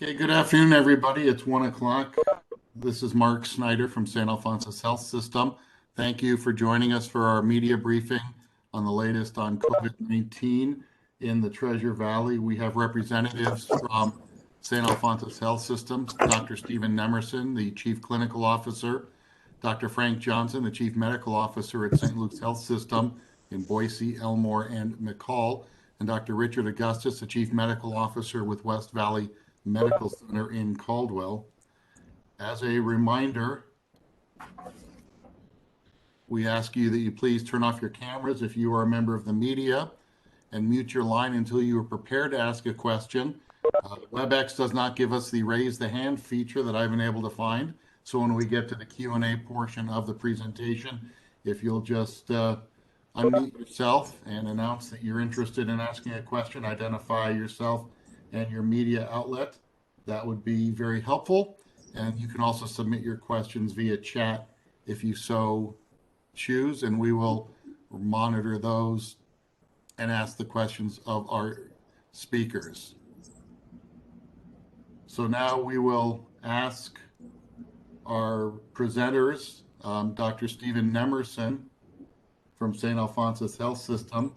Okay, good afternoon, everybody. It's 1 o'clock. This is Mark Snyder from Saint Alphonsus Health System. Thank you for joining us for our media briefing on the latest on COVID-19 in the Treasure Valley. We have representatives from Saint Alphonsus Health System, Dr. Stephen Nemerson, the Chief Clinical Officer, Dr. Frank Johnson, the Chief Medical Officer at St. Luke's Health System in Boise, Elmore, and McCall, and Dr. Richard Augustus, the Chief Medical Officer with West Valley Medical Center in Caldwell. As a reminder, we ask you that you please turn off your cameras if you are a member of the media and mute your line until you are prepared to ask a question. WebEx does not give us the raise the hand feature that I've been able to find. So when we get to the Q&A portion of the presentation, if you'll just unmute yourself and announce that you're interested in asking a question, identify yourself and your media outlet, that would be very helpful. And you can also submit your questions via chat if you so choose, and we will monitor those and ask the questions of our speakers. So now we will ask our presenters, Dr. Stephen Nemerson from Saint Alphonsus Health System,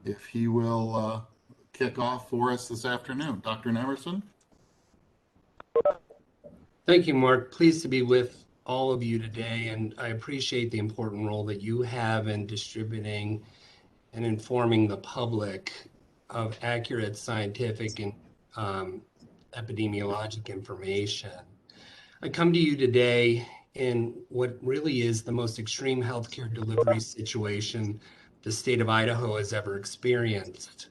if he will kick off for us this afternoon. Dr. Nemerson? Thank you, Mark. Pleased to be with all of you today, and I appreciate the important role that you have in distributing and informing the public of accurate scientific and epidemiologic information. I come to you today in what really is the most extreme healthcare delivery situation the state of Idaho has ever experienced.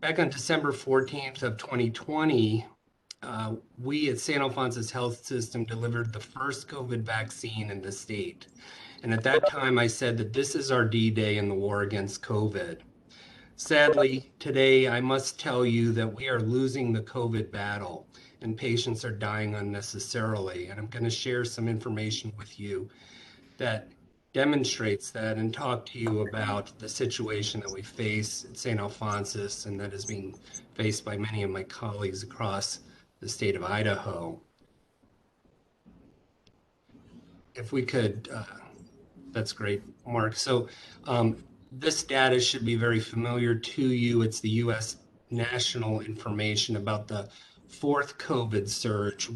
Back on December 14th of 2020, we at Saint Alphonsus Health System delivered the first COVID vaccine in the state. And at that time, I said that this is our D-Day in the war against COVID. Sadly, today, I must tell you that we are losing the COVID battle and patients are dying unnecessarily. And I'm going to share some information with you that demonstrates that and talk to you about the situation that we face at St. Alphonsus and that is being faced by many of my colleagues across the state of Idaho. If we could, that's great, Mark. So this data should be very familiar to you. It's the U.S. national information about the fourth COVID surge,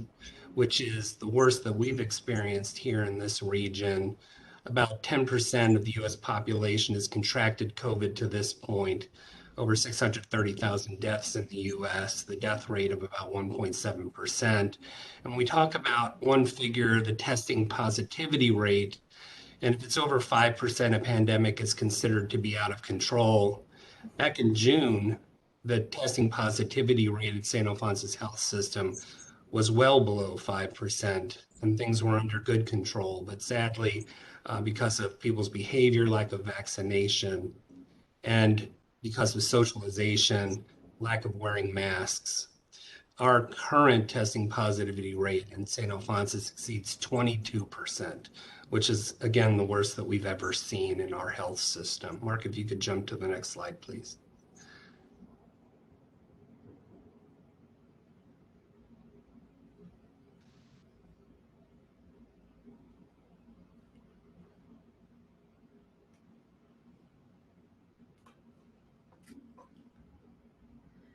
which is the worst that we've experienced here in this region. About 10% of the U.S. population has contracted COVID to this point. Over 630,000 deaths in the U.S., the death rate of about 1.7%. And when we talk about one figure, the testing positivity rate, and if it's over 5%, a pandemic is considered to be out of control. Back in June, the testing positivity rate at Saint Alphonsus Health System was well below 5%, and things were under good control. But sadly, because of people's behavior, lack of vaccination, and because of socialization, lack of wearing masks, our current testing positivity rate in St. Alphonsus exceeds 22%, which is, again, the worst that we've ever seen in our health system. Mark, if you could jump to the next slide, please.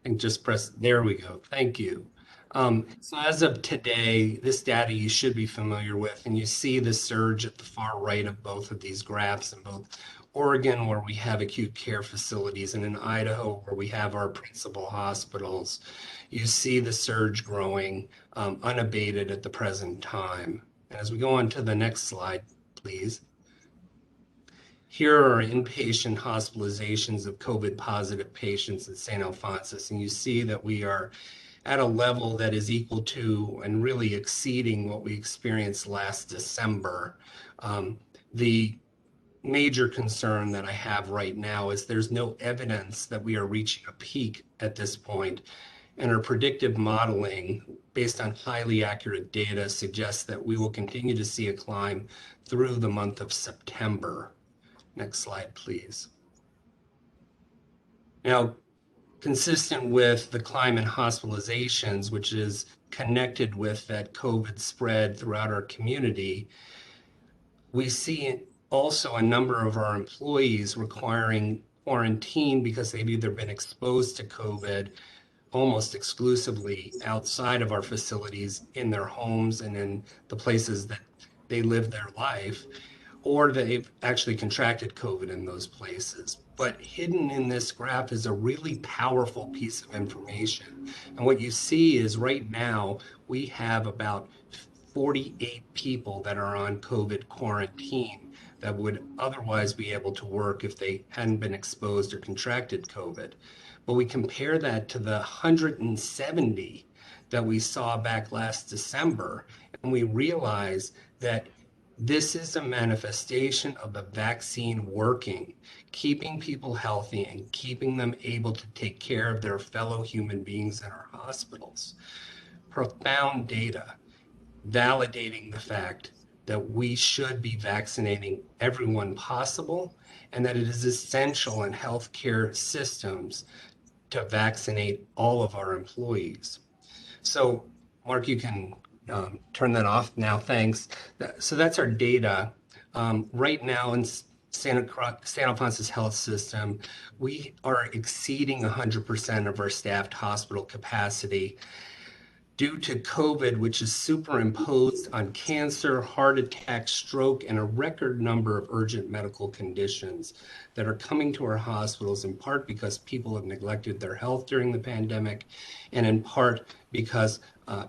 And just press, there we go, thank you. So as of today, this data you should be familiar with, and you see the surge at the far right of both of these graphs in both Oregon, where we have acute care facilities, and in Idaho, where we have our principal hospitals. You see the surge growing unabated at the present time. And as we go on to the next slide, please. Here are inpatient hospitalizations of COVID positive patients at St. Alphonsus, and you see that we are at a level that is equal to and really exceeding what we experienced last December. The major concern that I have right now is there's no evidence that we are reaching a peak at this point, and our predictive modeling based on highly accurate data suggests that we will continue to see a climb through the month of September. Next slide, please. Now, consistent with the climb in hospitalizations, which is connected with that COVID spread throughout our community, we see also a number of our employees requiring quarantine because they've either been exposed to COVID almost exclusively outside of our facilities in their homes and in the places that they live their life, or they've actually contracted COVID in those places. But hidden in this graph is a really powerful piece of information. And what you see is right now we have about 48 people that are on COVID quarantine that would otherwise be able to work if they hadn't been exposed or contracted COVID. But we compare that to the 170 that we saw back last December, and we realize that this is a manifestation of the vaccine working, keeping people healthy and keeping them able to take care of their fellow human beings in our hospitals. Profound data validating the fact that we should be vaccinating everyone possible and that it is essential in healthcare systems to vaccinate all of our employees. So, Mark, you can turn that off now. Thanks. So that's our data. Right now in Saint Alphonsus Health System, we are exceeding 100% of our staffed hospital capacity due to COVID, which is superimposed on cancer, heart attack, stroke, and a record number of urgent medical conditions that are coming to our hospitals, in part because people have neglected their health during the pandemic, and in part because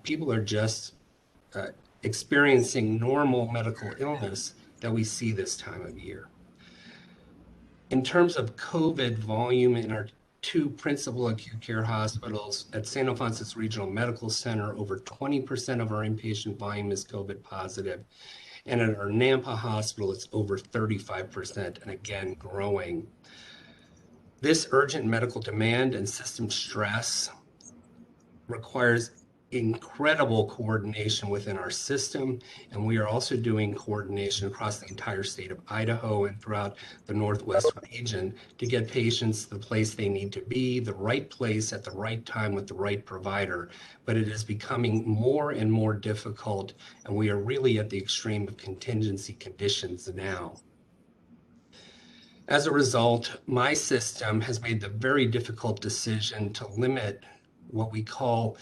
people are just experiencing normal medical illness that we see this time of year. In terms of COVID volume in our two principal acute care hospitals, at Saint Alphonsus Regional Medical Center, over 20% of our inpatient volume is COVID positive. And at our Nampa Hospital, it's over 35%, and again, growing. This urgent medical demand and system stress requires incredible coordination within our system, and we are also doing coordination across the entire state of Idaho and throughout the Northwest region to get patients the place they need to be, the right place at the right time with the right provider. But it is becoming more and more difficult, and we are really at the extreme of contingency conditions now. As a result, my system has made the very difficult decision to limit what we call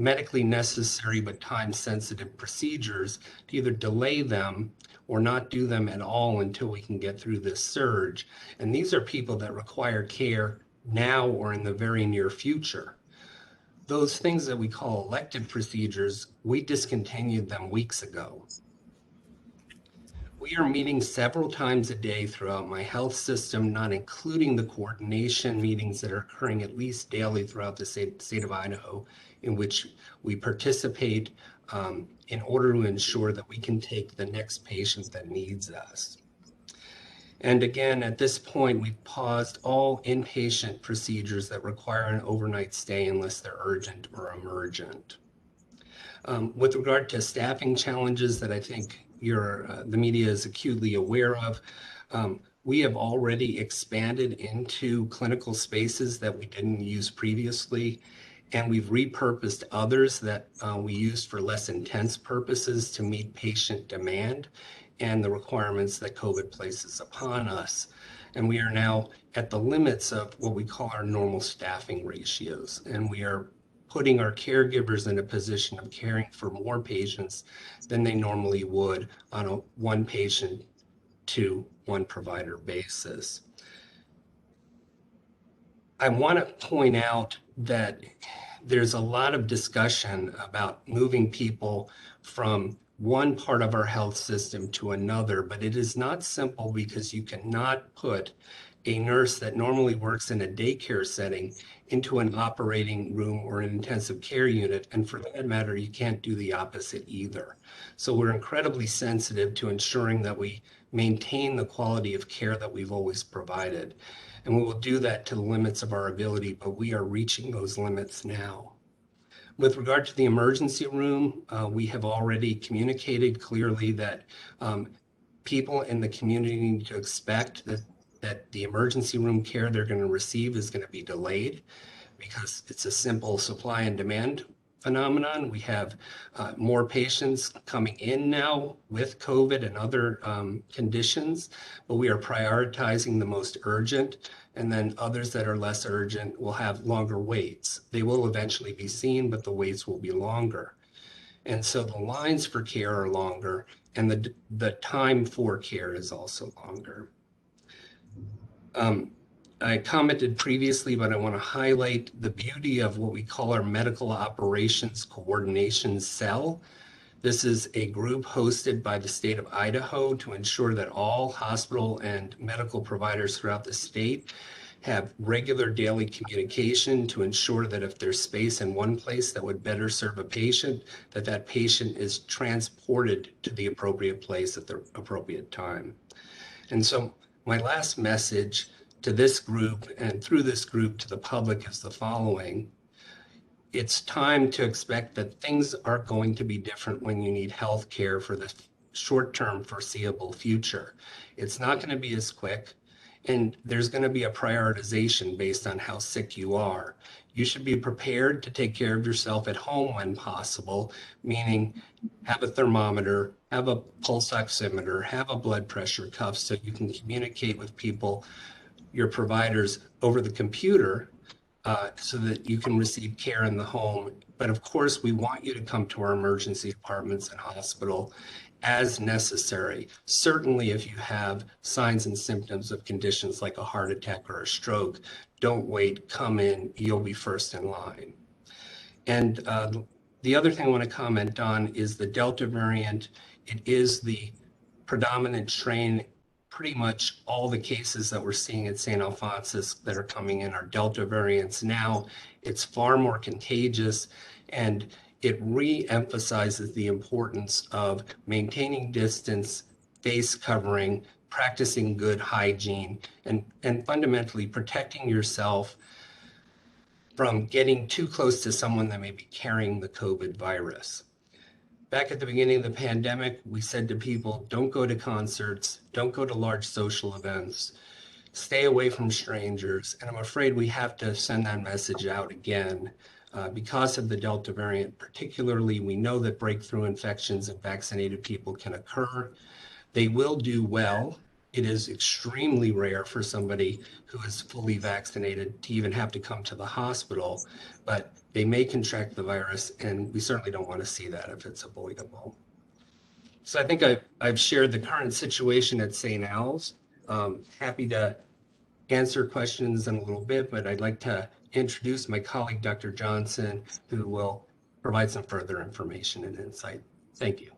medically necessary but time-sensitive procedures, to either delay them or not do them at all until we can get through this surge. And these are people that require care now or in the very near future. Those things that we call elective procedures, we discontinued them weeks ago. We are meeting several times a day throughout my health system, not including the coordination meetings that are occurring at least daily throughout the state of Idaho, in which we participate in order to ensure that we can take the next patient that needs us. And again, at this point, we've paused all inpatient procedures that require an overnight stay unless they're urgent or emergent. With regard to staffing challenges that I think the media is acutely aware of, we have already expanded into clinical spaces that we didn't use previously, and we've repurposed others that we used for less intense purposes to meet patient demand and the requirements that COVID places upon us. And we are now at the limits of what we call our normal staffing ratios, and we are putting our caregivers in a position of caring for more patients than they normally would on a one patient to one provider basis. I want to point out that there's a lot of discussion about moving people from one part of our health system to another, but it is not simple because you cannot put a nurse that normally works in a daycare setting into an operating room or an intensive care unit. And for that matter, you can't do the opposite either. So we're incredibly sensitive to ensuring that we maintain the quality of care that we've always provided. And we will do that to the limits of our ability, but we are reaching those limits now. With regard to the emergency room, we have already communicated clearly that people in the community need to expect that the emergency room care they're going to receive is going to be delayed. because it's a simple supply and demand phenomenon. We have more patients coming in now with COVID and other conditions, but we are prioritizing the most urgent, and then others that are less urgent will have longer waits. They will eventually be seen, but the waits will be longer. And so the lines for care are longer, and the time for care is also longer. I commented previously, but I want to highlight the beauty of what we call our Medical Operations Coordination Cell. This is a group hosted by the state of Idaho to ensure that all hospital and medical providers throughout the state have regular daily communication to ensure that if there's space in one place that would better serve a patient, that that patient is transported to the appropriate place at the appropriate time. And so my last message to this group and through this group to the public is the following. It's time to expect that things are going to be different when you need health care for the short-term foreseeable future. It's not going to be as quick, and there's going to be a prioritization based on how sick you are. You should be prepared to take care of yourself at home when possible, meaning have a thermometer, have a pulse oximeter, have a blood pressure cuff so you can communicate with people, your providers, over the computer so that you can receive care in the home. But of course, we want you to come to our emergency departments and hospital as necessary. Certainly, if you have signs and symptoms of conditions like a heart attack or a stroke, don't wait, come in, you'll be first in line. And the other thing I want to comment on is the Delta variant. It is the predominant strain. Pretty much all the cases that we're seeing at Saint Alphonsus that are coming in are Delta variants now. It's far more contagious, and it re-emphasizes the importance of maintaining distance, face covering, practicing good hygiene, and fundamentally protecting yourself from getting too close to someone that may be carrying the COVID virus. Back at the beginning of the pandemic, we said to people, don't go to concerts, don't go to large social events, stay away from strangers. And I'm afraid we have to send that message out again because of the Delta variant. Particularly, we know that breakthrough infections in vaccinated people can occur. They will do well. It is extremely rare for somebody who is fully vaccinated to even have to come to the hospital, but they may contract the virus, and we certainly don't want to see that if it's avoidable. So I think I've shared the current situation at St. Al's. Happy to answer questions in a little bit, but I'd like to introduce my colleague, Dr. Johnson, who will provide some further information and insight. Thank you.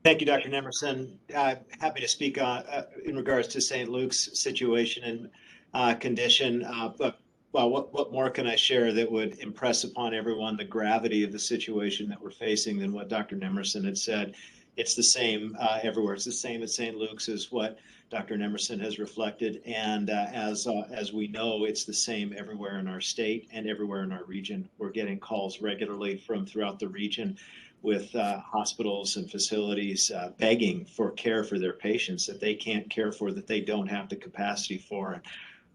Thank you, Dr. Nemerson. Happy to speak in regards to St. Luke's situation and condition. But well, what more can I share that would impress upon everyone the gravity of the situation that we're facing than what Dr. Nemerson had said? It's the same everywhere. It's the same at St. Luke's as what Dr. Nemerson has reflected, and as we know, it's the same everywhere in our state and everywhere in our region. We're getting calls regularly from throughout the region with hospitals and facilities begging for care for their patients that they can't care for, that they don't have the capacity for. And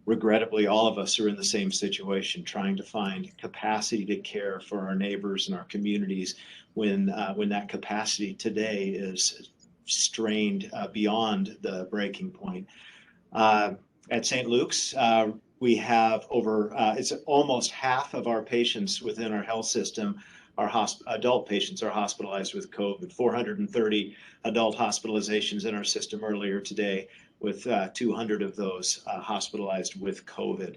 regrettably, all of us are in the same situation, trying to find capacity to care for our neighbors and our communities when that capacity today is strained beyond the breaking point. At St. Luke's, we have over, it's almost half of our patients within our health system, our adult patients, are hospitalized with COVID. 430 adult hospitalizations in our system earlier today, with 200 of those hospitalized with COVID.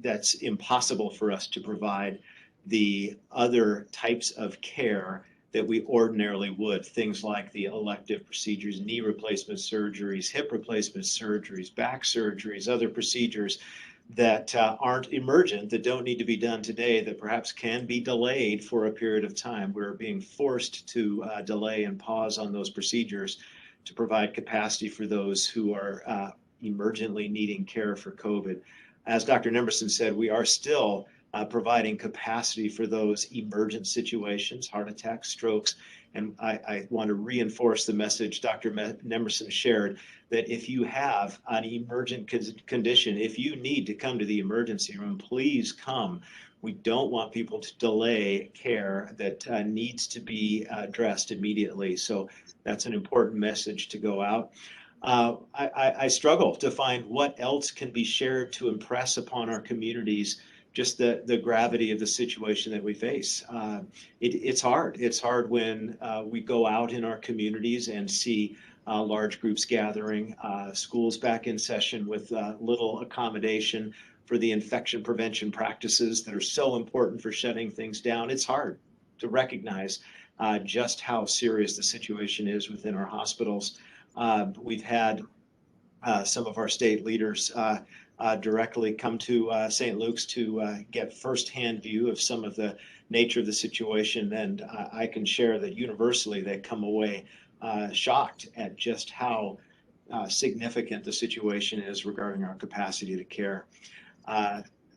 That's impossible for us to provide the other types of care that we ordinarily would. Things like the elective procedures, knee replacement surgeries, hip replacement surgeries, back surgeries, other procedures that aren't emergent, that don't need to be done today, that perhaps can be delayed for a period of time. We're being forced to delay and pause on those procedures to provide capacity for those who are emergently needing care for COVID. As Dr. Nemerson said, we are still providing capacity for those emergent situations, heart attacks, strokes. And I want to reinforce the message Dr. Nemerson shared, that if you have an emergent condition, if you need to come to the emergency room, please come. We don't want people to delay care that needs to be addressed immediately. So that's an important message to go out. I struggle to find what else can be shared to impress upon our communities just the gravity of the situation that we face. It's hard. It's hard when we go out in our communities and see large groups gathering, schools back in session with little accommodation for the infection prevention practices that are so important for shutting things down. It's hard to recognize just how serious the situation is within our hospitals. We've had some of our state leaders directly come to St. Luke's to get firsthand view of some of the nature of the situation. And I can share that universally they come away shocked at just how significant the situation is regarding our capacity to care.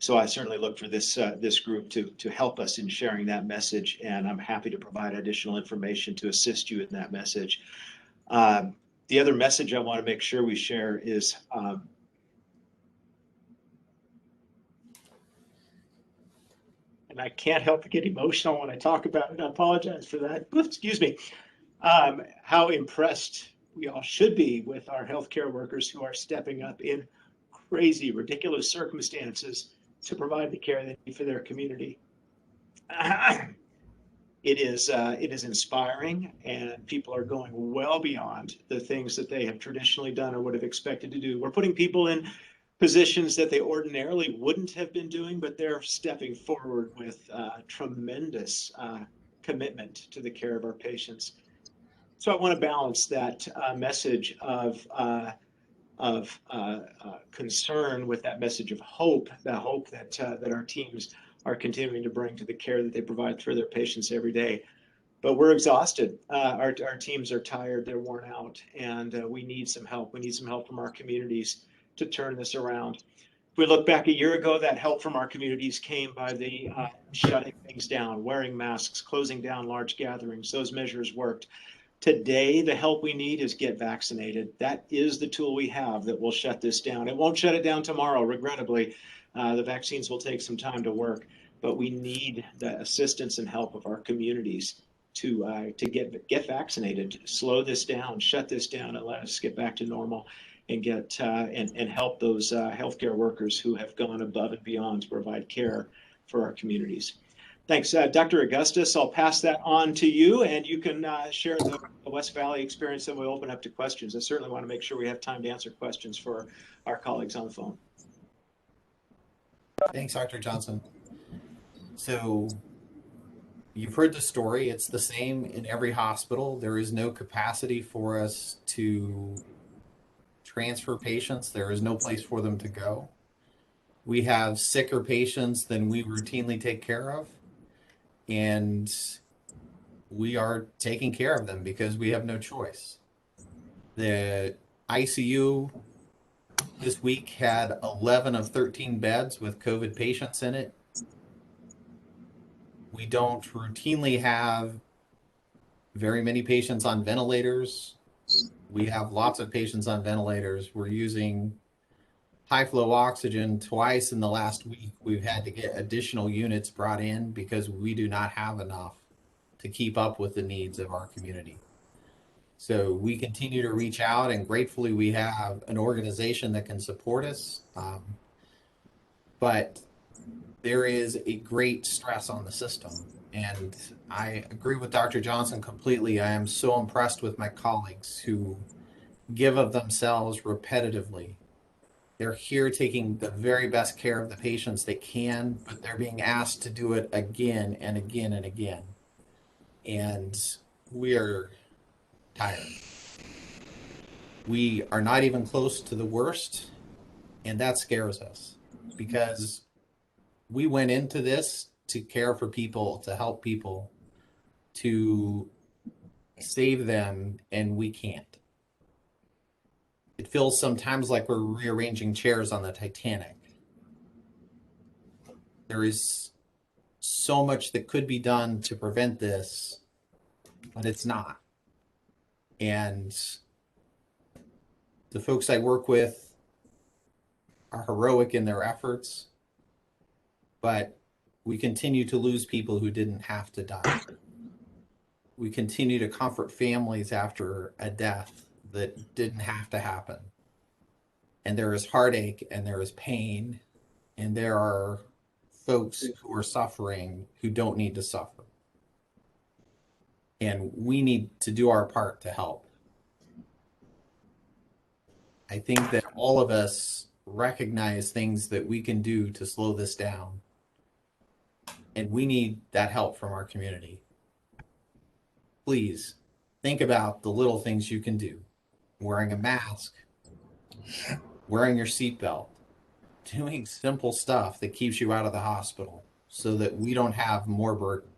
So I certainly look for this group to help us in sharing that message, and I'm happy to provide additional information to assist you in that message. The other message I want to make sure we share is and I can't help but get emotional when I talk about it. I apologize for that. Excuse me. How impressed we all should be with our healthcare workers who are stepping up in crazy, ridiculous circumstances to provide the care they need for their community. It is inspiring, and people are going well beyond the things that they have traditionally done or would have expected to do. We're putting people in positions that they ordinarily wouldn't have been doing, but they're stepping forward with tremendous commitment to the care of our patients. So I want to balance that message of concern with that message of hope, the hope that our teams are continuing to bring to the care that they provide for their patients every day. But we're exhausted. Our teams are tired, they're worn out, and we need some help. We need some help from our communities to turn this around. If we look back a year ago, that help from our communities came by the shutting things down, wearing masks, closing down large gatherings. Those measures worked. Today, the help we need is get vaccinated. That is the tool we have that will shut this down. It won't shut it down tomorrow, regrettably. The vaccines will take some time to work, but we need the assistance and help of our communities to get vaccinated, slow this down, shut this down, and let us get back to normal and get and help those healthcare workers who have gone above and beyond to provide care for our communities. Thanks, Dr. Augustus. I'll pass that on to you, and you can share the West Valley experience, and we'll open up to questions. I certainly want to make sure we have time to answer questions for our colleagues on the phone. Thanks, Dr. Johnson. So you've heard the story. It's the same in every hospital. There is no capacity for us to transfer patients. There is no place for them to go. We have sicker patients than we routinely take care of, and we are taking care of them because we have no choice. The ICU this week had 11 of 13 beds with COVID patients in it. We don't routinely have very many patients on ventilators. We have lots of patients on ventilators. We're using high flow oxygen twice in the last week. We've had to get additional units brought in because we do not have enough to keep up with the needs of our community. So we continue to reach out, and gratefully we have an organization that can support us. But there is a great stress on the system. And I agree with Dr. Johnson completely. I am so impressed with my colleagues who give of themselves repetitively. They're here taking the very best care of the patients they can, but they're being asked to do it again and again and again. And we are tired. We are not even close to the worst, and that scares us because we went into this to care for people, to help people, to save them, and we can't. It feels sometimes like we're rearranging chairs on the Titanic. There is so much that could be done to prevent this, but it's not. And the folks I work with are heroic in their efforts, but we continue to lose people who didn't have to die. We continue to comfort families after a death that didn't have to happen. And there is heartache and there is pain, and there are folks who are suffering who don't need to suffer. And we need to do our part to help. I think that all of us recognize things that we can do to slow this down. And we need that help from our community. Please think about the little things you can do. Wearing a mask, wearing your seatbelt, doing simple stuff that keeps you out of the hospital so that we don't have more burden.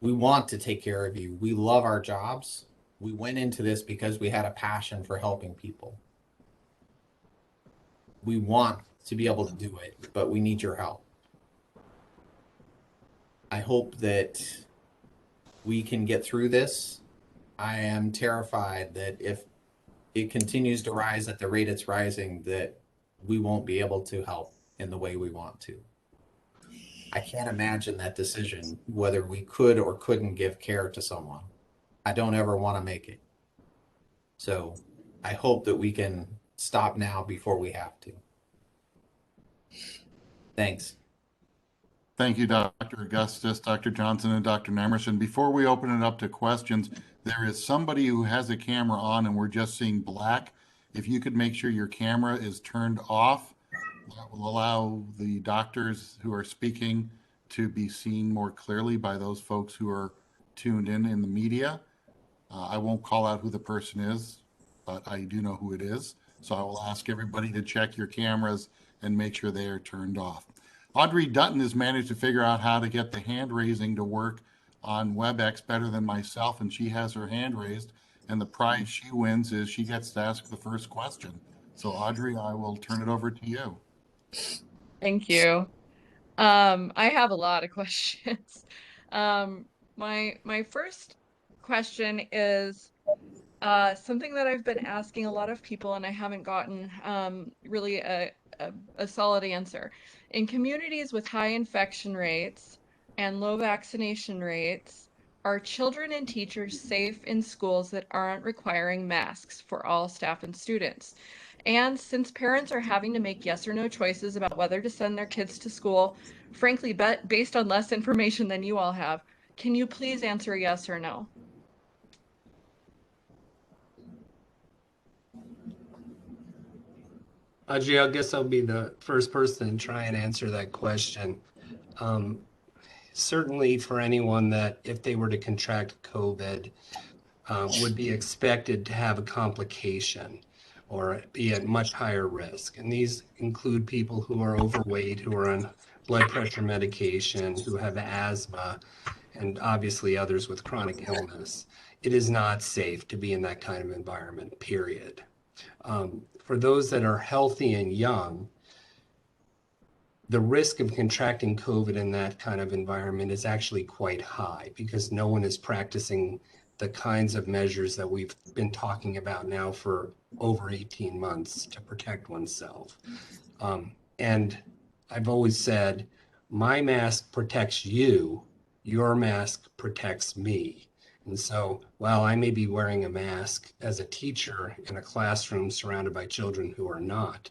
We want to take care of you. We love our jobs. We went into this because we had a passion for helping people. We want to be able to do it, but we need your help. I hope that we can get through this. I am terrified that if it continues to rise at the rate it's rising, that we won't be able to help in the way we want to. I can't imagine that decision, whether we could or couldn't give care to someone. I don't ever want to make it. So I hope that we can stop now before we have to. Thanks. Thank you, Dr. Augustus, Dr. Johnson, and Dr. Nemerson. Before we open it up to questions, there is somebody who has a camera on and we're just seeing black. If you could make sure your camera is turned off, that will allow the doctors who are speaking to be seen more clearly by those folks who are tuned in the media. I won't call out who the person is, but I do know who it is. So I will ask everybody to check your cameras and make sure they are turned off. Audrey Dutton has managed to figure out how to get the hand raising to work on WebEx better than myself, and she has her hand raised, and the prize she wins is she gets to ask the first question. So Audrey, I will turn it over to you. Thank you. I have a lot of questions. My first question is something that I've been asking a lot of people, and I haven't gotten really a solid answer. In communities with high infection rates and low vaccination rates, are children and teachers safe in schools that aren't requiring masks for all staff and students? And since parents are having to make yes or no choices about whether to send their kids to school, frankly, based on less information than you all have, can you please answer yes or no? Audrey, I guess I'll be the first person to try and answer that question. Certainly for anyone that if they were to contract COVID, would be expected to have a complication or be at much higher risk. And these include people who are overweight, who are on blood pressure medication, who have asthma, and obviously others with chronic illness. It is not safe to be in that kind of environment, period. For those that are healthy and young, the risk of contracting COVID in that kind of environment is actually quite high because no one is practicing the kinds of measures that we've been talking about now for over 18 months to protect oneself. And I've always said, my mask protects you, your mask protects me. And so while I may be wearing a mask as a teacher in a classroom surrounded by children who are not,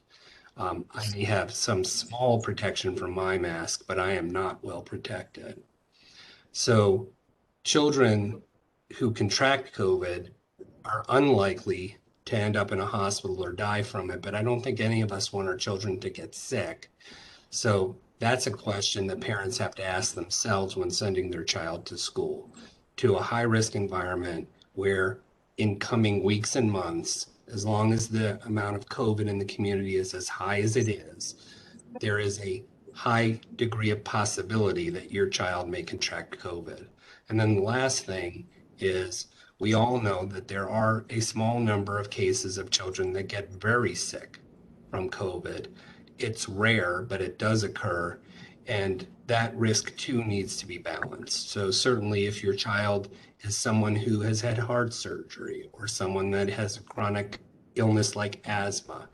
I may have some small protection from my mask, but I am not well protected. So children who contract COVID are unlikely to end up in a hospital or die from it, but I don't think any of us want our children to get sick. So that's a question that parents have to ask themselves when sending their child to school, to a high-risk environment where in coming weeks and months, as long as the amount of COVID in the community is as high as it is, there is a high degree of possibility that your child may contract COVID. And then the last thing is we all know that there are a small number of cases of children that get very sick from COVID. It's rare, but it does occur. And that risk too needs to be balanced. So certainly if your child is someone who has had heart surgery or someone that has a chronic illness like asthma,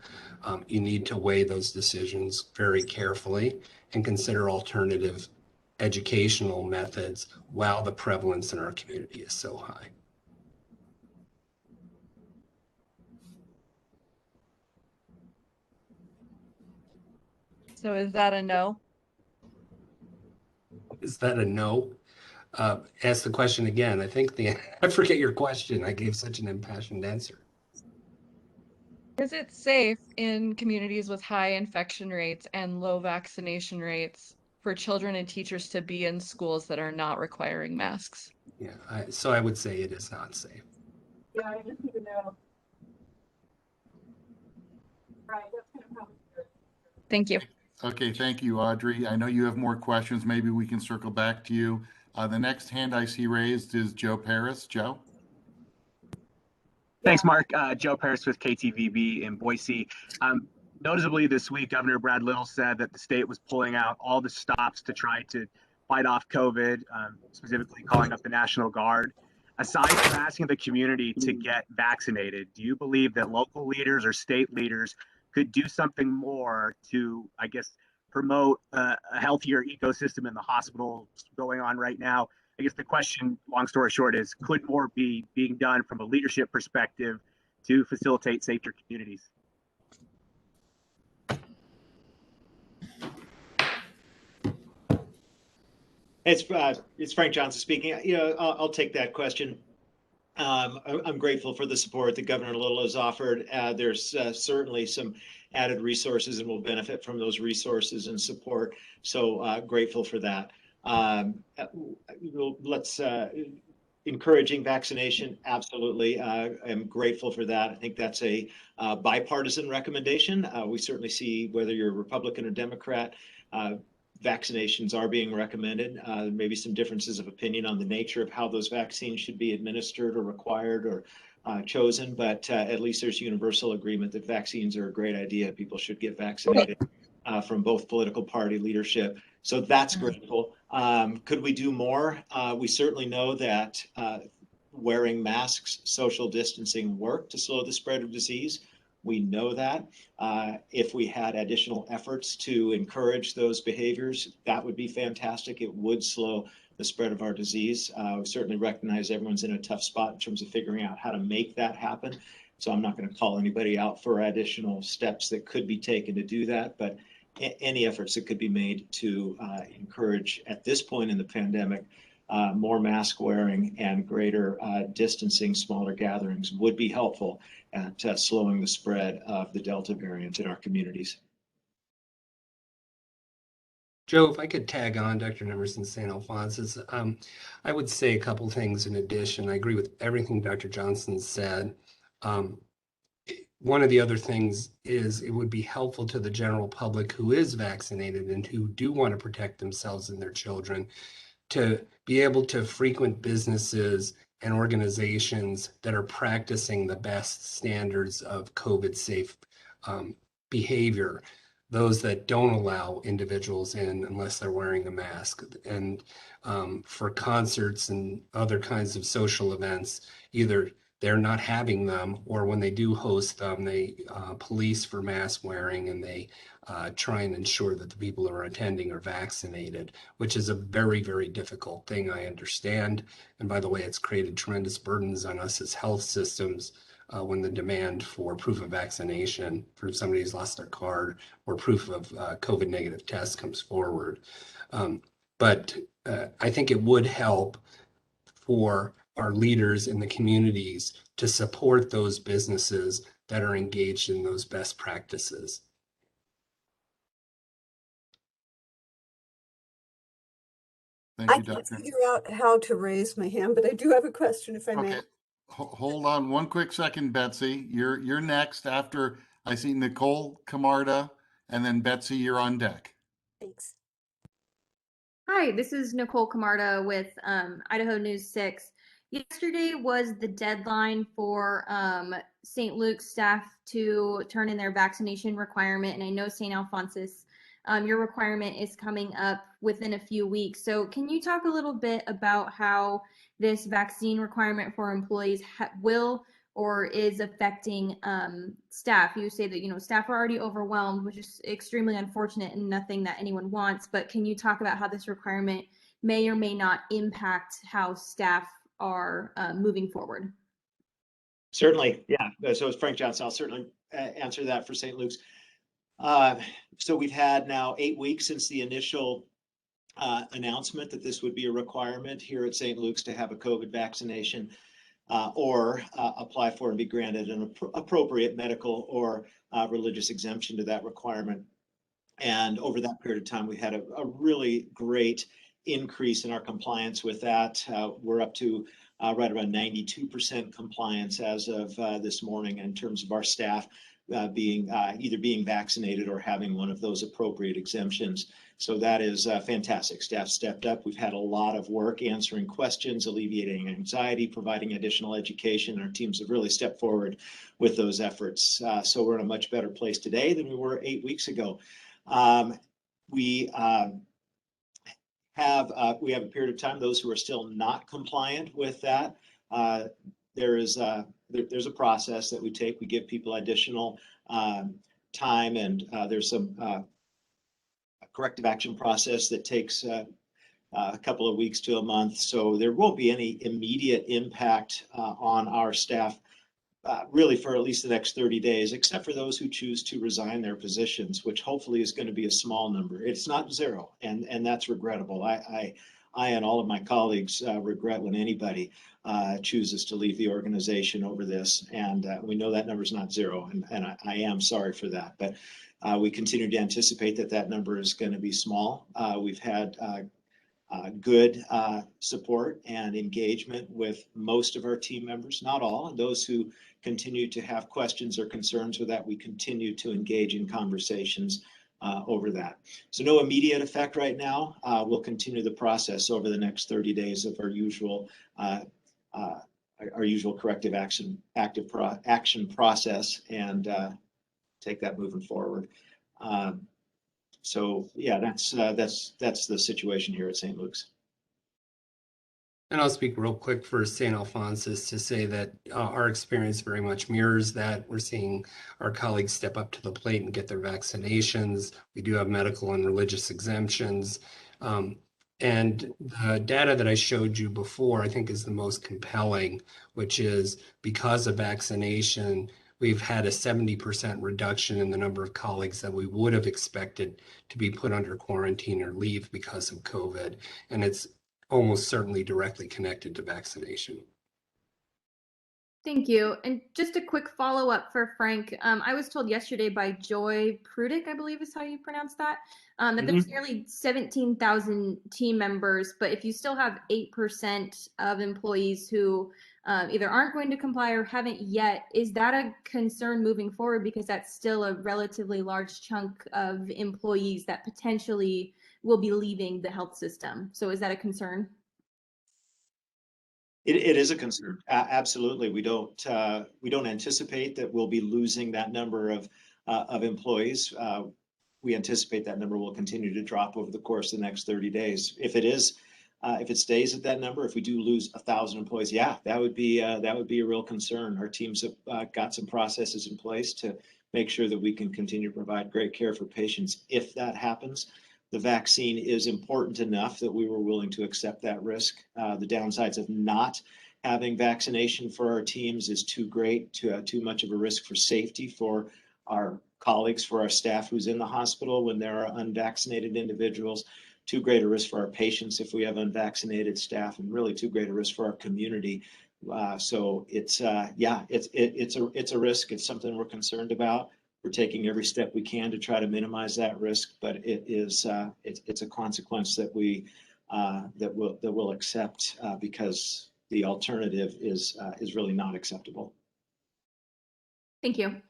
you need to weigh those decisions very carefully and consider alternative educational methods while the prevalence in our community is so high. So is that a no? Is that a no? Ask the question again. I think I forget your question. I gave such an impassioned answer. Is it safe in communities with high infection rates and low vaccination rates for children and teachers to be in schools that are not requiring masks? Yeah, so I would say it is not safe. Yeah, I just need to know. Right, that's kind of probably good. Thank you. Okay, thank you, Audrey. I know you have more questions. Maybe we can circle back to you. The next hand I see raised is Joe Paris. Joe? Thanks, Mark. Joe Paris with KTVB in Boise. Noticeably this week, Governor Brad Little said that the state was pulling out all the stops to try to fight off COVID, specifically calling up the National Guard. Aside from asking the community to get vaccinated, do you believe that local leaders or state leaders could do something more to, I guess, promote a healthier ecosystem in the hospitals going on right now? I guess the question, long story short, is could more be being done from a leadership perspective to facilitate safer communities? It's Frank Johnson speaking. I'll take that question. I'm grateful for the support that Governor Little has offered. There's certainly some added resources, and we'll benefit from those resources and support. So grateful for that. Let's encouraging vaccination. Absolutely. I'm grateful for that. I think that's a bipartisan recommendation. We certainly see whether you're a Republican or Democrat, vaccinations are being recommended. Maybe some differences of opinion on the nature of how those vaccines should be administered or required or chosen, but at least there's universal agreement that vaccines are a great idea. People should get vaccinated from both political party leadership. So that's grateful. Could we do more? We certainly know that wearing masks, social distancing work to slow the spread of disease. We know that. If we had additional efforts to encourage those behaviors, that would be fantastic. It would slow the spread of our disease. We certainly recognize everyone's in a tough spot in terms of figuring out how to make that happen. So I'm not going to call anybody out for additional steps that could be taken to do that, but any efforts that could be made to encourage at this point in the pandemic more mask wearing and greater distancing, smaller gatherings would be helpful at slowing the spread of the Delta variant in our communities. Joe, if I could tag on Dr. Nemerson, Saint Alphonsus, I would say a couple things in addition. I agree with everything Dr. Johnson said. One of the other things is it would be helpful to the general public who is vaccinated and who do want to protect themselves and their children to be able to frequent businesses and organizations that are practicing the best standards of COVID safe behavior, those that don't allow individuals in unless they're wearing a mask. And for concerts and other kinds of social events, either they're not having them, or when they do host them, they police for mask wearing, and they try and ensure that the people who are attending are vaccinated, which is a very, very difficult thing, I understand. And by the way, it's created tremendous burdens on us as health systems when the demand for proof of vaccination for somebody who's lost their card or proof of COVID negative test comes forward. But I think it would help for our leaders in the communities to support those businesses that are engaged in those best practices. Thank I you, can't Doctor. figure out how to raise my hand, but I do have a question if I may. Okay, hold on one quick second, Betsy. You're next after I see Nicole Camarda, and then Betsy, you're on deck. Thanks. Hi, this is Nicole Camarda with Idaho News 6. Yesterday was the deadline for St. Luke's staff to turn in their vaccination requirement, and I know St. Alphonsus your requirement is coming up within a few weeks. So can you talk a little bit about how this vaccine requirement for employees will or is affecting staff? You say that, staff are already overwhelmed, which is extremely unfortunate and nothing that anyone wants. But can you talk about how this requirement may or may not impact how staff are moving forward? Certainly, yeah. So it's Frank Johnson. I'll certainly answer that for St. Luke's. So we've had now 8 weeks since the initial announcement that this would be a requirement here at St. Luke's to have a COVID vaccination or apply for and be granted an appropriate medical or religious exemption to that requirement. And over that period of time, we had a really great increase in our compliance with that. We're up to right around 92% compliance as of this morning in terms of our staff being either being vaccinated or having one of those appropriate exemptions. So that is fantastic. Staff stepped up. We've had a lot of work answering questions, alleviating anxiety, providing additional education. Our teams have really stepped forward with those efforts. So we're in a much better place today than we were 8 weeks ago. We have a period of time, those who are still not compliant with that, there's a process that we take. We give people additional time, and there's some corrective action process that takes a couple of weeks to a month. So there won't be any immediate impact on our staff really for at least the next 30 days, except for those who choose to resign their positions, which hopefully is going to be a small number. It's not zero, and that's regrettable. I and all of my colleagues regret when anybody chooses to leave the organization over this, and we know that number is not zero, and I am sorry for that. But we continue to anticipate that that number is going to be small. We've had good support and engagement with most of our team members, not all, and those who continue to have questions or concerns with that, we continue to engage in conversations over that. So no immediate effect right now. We'll continue the process over the next 30 days of our usual corrective action process and take that moving forward. So yeah, that's the situation here at St. Luke's. And I'll speak real quick for St. Alphonsus to say that our experience very much mirrors that. We're seeing our colleagues step up to the plate and get their vaccinations. We do have medical and religious exemptions. And the data that I showed you before, I think is the most compelling, which is because of vaccination, we've had a 70% reduction in the number of colleagues that we would have expected to be put under quarantine or leave because of COVID. And it's almost certainly directly connected to vaccination. Thank you. And just a quick follow-up for Frank. I was told yesterday by Joy Prudick, I believe is how you pronounce that, that there's nearly 17,000 team members, but if you still have 8% of employees who either aren't going to comply or haven't yet, is that a concern moving forward? Because that's still a relatively large chunk of employees that potentially will be leaving the health system. So is that a concern? It is a concern. Absolutely. We don't anticipate that we'll be losing that number of employees. We anticipate that number will continue to drop over the course of the next 30 days. If it stays at that number, if we do lose 1,000 employees, yeah, that would be a real concern. Our teams have got some processes in place to make sure that we can continue to provide great care for patients if that happens. The vaccine is important enough that we were willing to accept that risk. The downsides of not having vaccination for our teams is too great, too much of a risk for safety for our colleagues, for our staff who's in the hospital when there are unvaccinated individuals, too great a risk for our patients if we have unvaccinated staff, and really too great a risk for our community. So it's a risk. It's something we're concerned about. We're taking every step we can to try to minimize that risk, but it's a consequence that we'll accept because the alternative is really not acceptable. Thank you.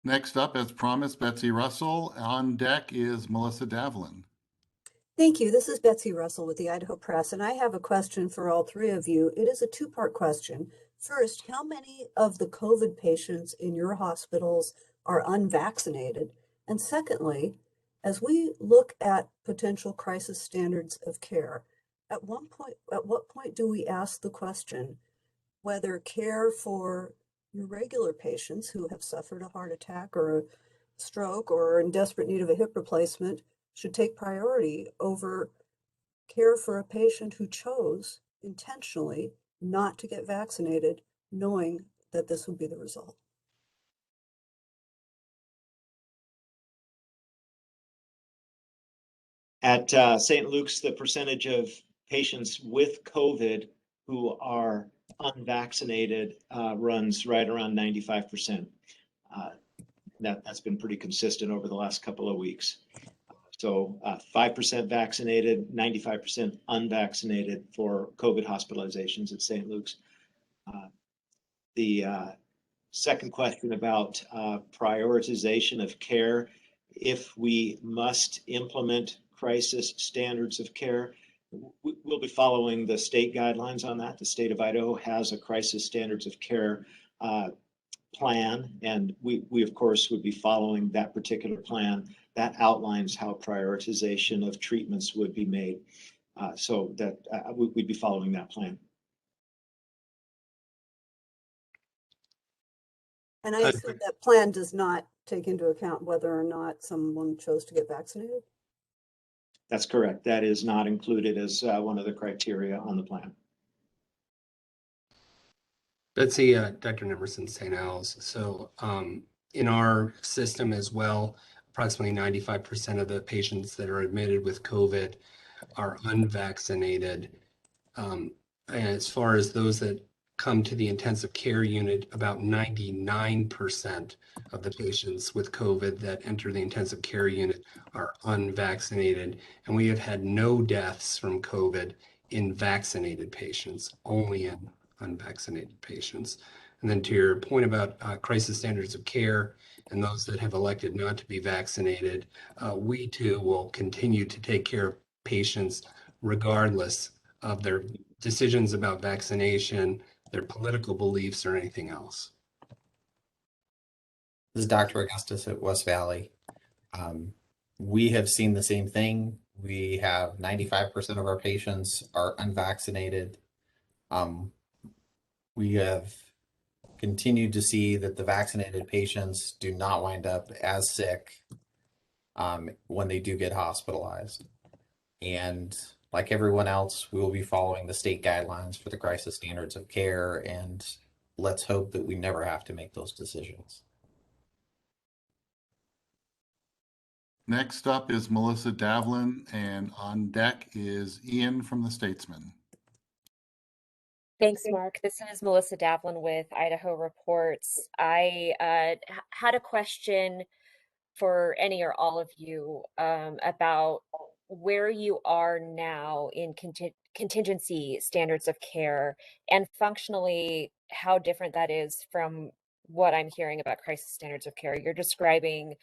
Next up, as promised, Betsy Russell. On deck is Melissa Davlin. Thank you. This is Betsy Russell with the Idaho Press, and I have a question for all three of you. It is a two-part question. First, how many of the COVID patients in your hospitals are unvaccinated? And secondly, As we look at potential crisis standards of care, at what point do we ask the question whether care for your regular patients who have suffered a heart attack or a stroke or are in desperate need of a hip replacement should take priority over care for a patient who chose intentionally not to get vaccinated, knowing that this would be the result? At St. Luke's, the percentage of patients with COVID who are unvaccinated runs right around 95%. That's been pretty consistent over the last couple of weeks. So 5% vaccinated, 95% unvaccinated for COVID hospitalizations at St. Luke's. The second question about prioritization of care. If we must implement crisis standards of care, we'll be following the state guidelines on that. The state of Idaho has a crisis standards of care plan, and we of course would be following that particular plan. That outlines how prioritization of treatments would be made. So that we'd be following that plan. And I assume that plan does not take into account whether or not someone chose to get vaccinated? That's correct. That is not included as one of the criteria on the plan. Betsy, Dr. Nemerson, St. Al's. So in our system as well, approximately 95% of the patients that are admitted with COVID are unvaccinated. And as far as those that come to the intensive care unit, about 99% of the patients with COVID that enter the intensive care unit are unvaccinated. And we have had no deaths from COVID in vaccinated patients, only in unvaccinated patients. And then to your point about crisis standards of care and those that have elected not to be vaccinated, we too will continue to take care of patients regardless of their decisions about vaccination, their political beliefs, or anything else. This is Dr. Augustus at West Valley. We have seen the same thing. We have 95% of our patients are unvaccinated. We have continued to see that the vaccinated patients do not wind up as sick when they do get hospitalized. And like everyone else, we will be following the state guidelines for the crisis standards of care, and let's hope that we never have to make those decisions. Next up is Melissa Davlin, and on deck is Ian from the Statesman. Thanks, Mark. This is Melissa Davlin with Idaho Reports. I had a question for any or all of you about where you are now in contingency standards of care, and functionally how different that is from what I'm hearing about crisis standards of care. You're describing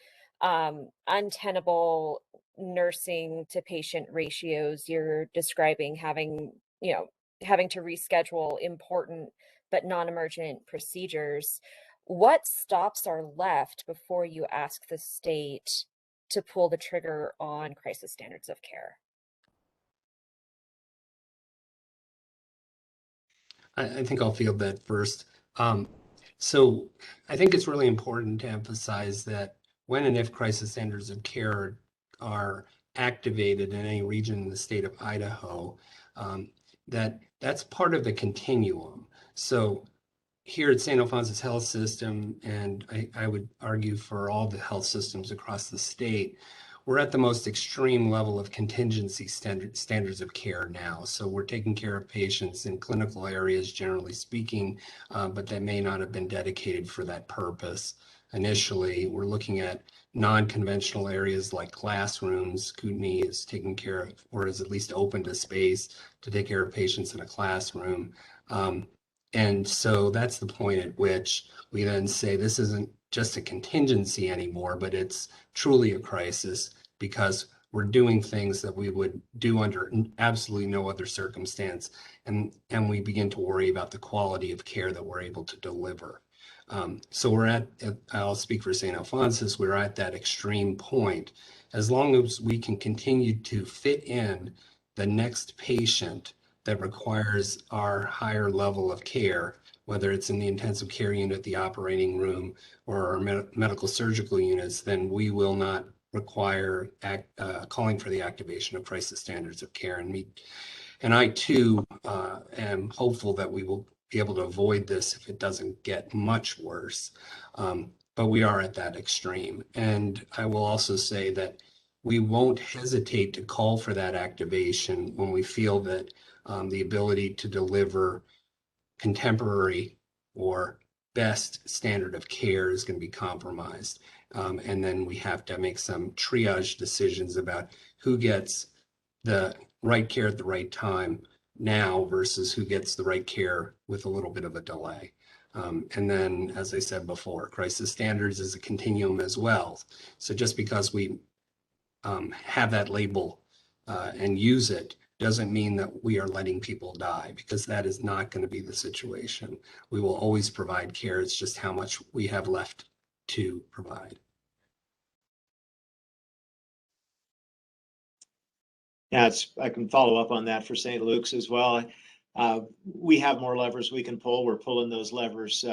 untenable nursing to patient ratios. You're describing having to reschedule important but non-emergent procedures. What stops are left before you ask the state to pull the trigger on crisis standards of care? I think I'll field that first. So I think it's really important to emphasize that when and if crisis standards of care are activated in any region in the state of Idaho, that's part of the continuum. So here at Saint Alphonsus Health System, and I would argue for all the health systems across the state, we're at the most extreme level of contingency standards of care now. So we're taking care of patients in clinical areas, generally speaking, but that may not have been dedicated for that purpose. Initially, we're looking at non-conventional areas like classrooms. Kootenai is taking care of, or is at least opened a space to take care of patients in a classroom. And so that's the point at which we then say this isn't just a contingency anymore, but it's truly a crisis, because we're doing things that we would do under absolutely no other circumstance. And we begin to worry about the quality of care that we're able to deliver. So we're I'll speak for St. Alphonsus, we're at that extreme point. As long as we can continue to fit in the next patient that requires our higher level of care, whether it's in the intensive care unit, the operating room, or our medical surgical units, then we will not require calling for the activation of crisis standards of care. And I too am hopeful that we will be able to avoid this if it doesn't get much worse. But we are at that extreme. And I will also say that we won't hesitate to call for that activation when we feel that the ability to deliver contemporary or best standard of care is going to be compromised. And then we have to make some triage decisions about who gets the right care at the right time now versus who gets the right care with a little bit of a delay. And then, as I said before, crisis standards is a continuum as well. So just because we have that label and use it doesn't mean that we are letting people die, because that is not going to be the situation. We will always provide care. It's just how much we have left to provide. Yeah, I can follow up on that for St. Luke's as well. We have more levers we can pull. We're pulling those levers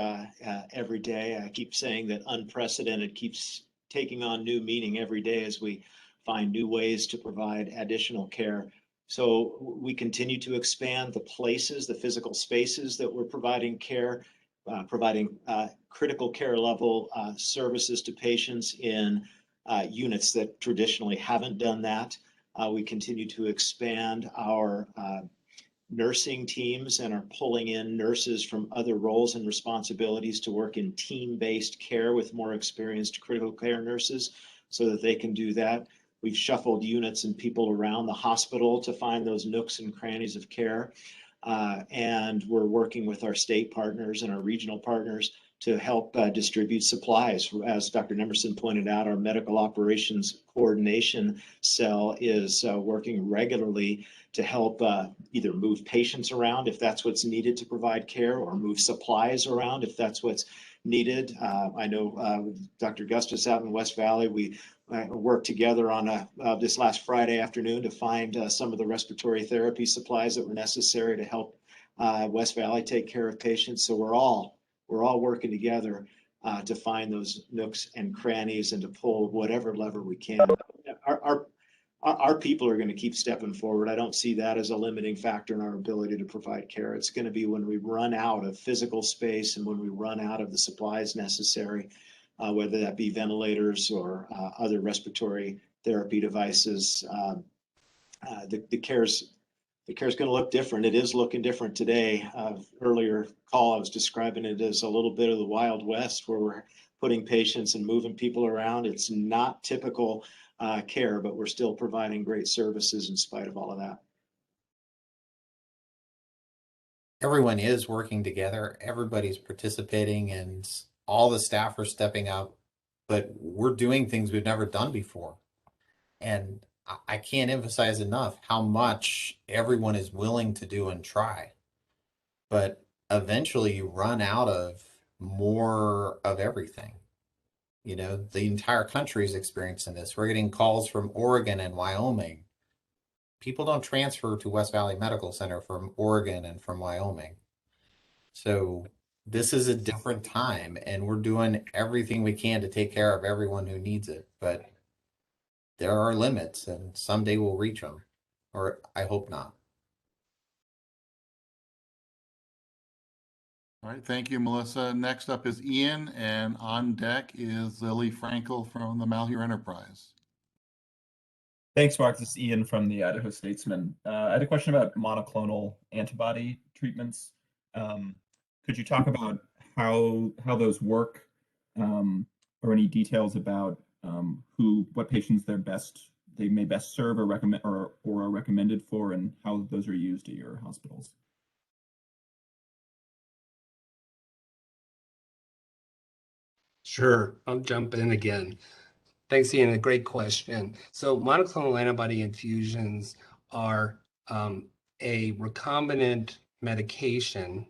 every day. I keep saying that unprecedented keeps taking on new meaning every day as we find new ways to provide additional care. So we continue to expand the places, the physical spaces that we're providing care, providing critical care level services to patients in units that traditionally haven't done that. We continue to expand our nursing teams and are pulling in nurses from other roles and responsibilities to work in team-based care with more experienced critical care nurses so that they can do that. We've shuffled units and people around the hospital to find those nooks and crannies of care. And we're working with our state partners and our regional partners to help distribute supplies. As Dr. Nemerson pointed out, our medical operations coordination cell is working regularly to help either move patients around if that's what's needed to provide care, or move supplies around if that's what's needed. I know Dr. Gustus out in West Valley, we worked together on this last Friday afternoon to find some of the respiratory therapy supplies that were necessary to help West Valley take care of patients. So we're all working together to find those nooks and crannies and to pull whatever lever we can. Our people are going to keep stepping forward. I don't see that as a limiting factor in our ability to provide care. It's going to be when we run out of physical space and when we run out of the supplies necessary, whether that be ventilators or other respiratory therapy devices. The care's going to look different. It is looking different today. Earlier call, I was describing it as a little bit of the Wild West, where we're putting patients and moving people around. It's not typical care, but we're still providing great services in spite of all of that. Everyone is working together. Everybody's participating, and all the staff are stepping up. But we're doing things we've never done before. And I can't emphasize enough how much everyone is willing to do and try. But eventually you run out of more of everything. You know, the entire country is experiencing this. We're getting calls from Oregon and Wyoming. People don't transfer to West Valley Medical Center from Oregon and from Wyoming. So this is a different time, and we're doing everything we can to take care of everyone who needs it. But there are limits, and someday we'll reach them, or I hope not. All right, thank you, Melissa. Next up is Ian, and on deck is Lily Frankel from the Malheur Enterprise. Thanks, Mark. This is Ian from the Idaho Statesman. I had a question about monoclonal antibody treatments. Could you talk about how those work, or any details about what patients they may best serve or recommend or are recommended for, and how those are used at your hospitals? Sure, I'll jump in again. Thanks, Ian. A great question. So monoclonal antibody infusions are a recombinant medication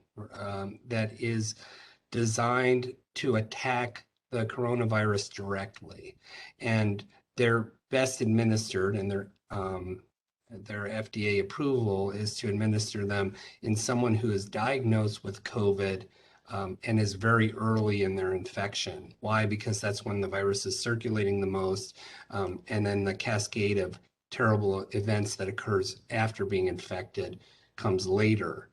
that is designed to attack the coronavirus directly, and they're best administered, and their FDA approval is to administer them in someone who is diagnosed with COVID and is very early in their infection. Why? Because that's when the virus is circulating the most, and then the cascade of terrible events that occurs after being infected comes later.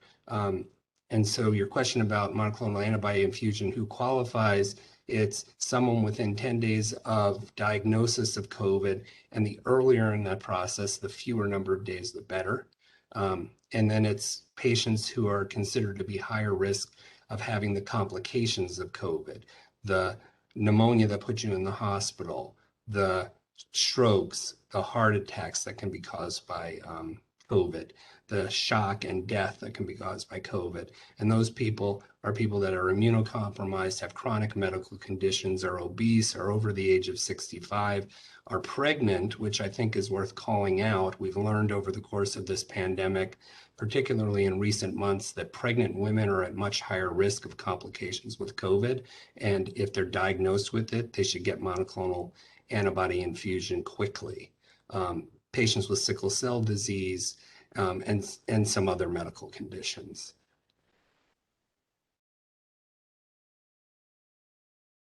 And so your question about monoclonal antibody infusion, who qualifies, it's someone within 10 days of diagnosis of COVID, and the earlier in that process, the fewer number of days, the better. And then it's patients who are considered to be higher risk of having the complications of COVID, the pneumonia that puts you in the hospital, the strokes, the heart attacks that can be caused by COVID, the shock and death that can be caused by COVID. And those people are people that are immunocompromised, have chronic medical conditions, are obese, are over the age of 65, are pregnant, which I think is worth calling out. We've learned over the course of this pandemic, particularly in recent months, that pregnant women are at much higher risk of complications with COVID. And if they're diagnosed with it, they should get monoclonal antibody infusion quickly. Patients with sickle cell disease, and some other medical conditions.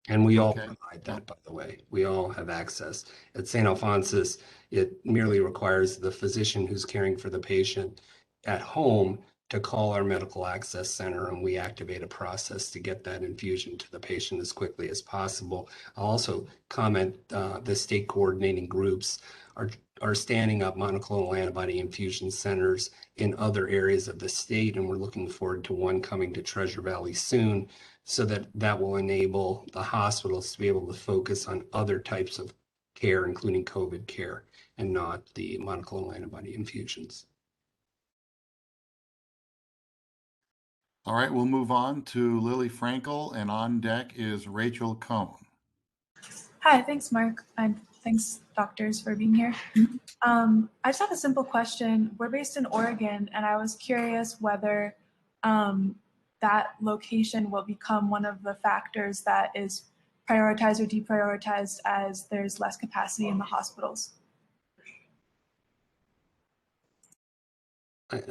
And we all provide that, by the way. We all have access. At St. Alphonsus, it merely requires the physician who's caring for the patient at home to call our medical access center, and we activate a process to get that infusion to the patient as quickly as possible. I'll also comment, the state coordinating groups are standing up monoclonal antibody infusion centers in other areas of the state, and we're looking forward to one coming to Treasure Valley soon, so that will enable the hospitals to be able to focus on other types of care, including COVID care, and not the monoclonal antibody infusions. All right, we'll move on to Lily Frankel, and on deck is Rachel Cohen. Hi, thanks, Mark, and thanks, doctors, for being here. I just have a simple question. We're based in Oregon, and I was curious whether that location will become one of the factors that is prioritized or deprioritized as there's less capacity in the hospitals.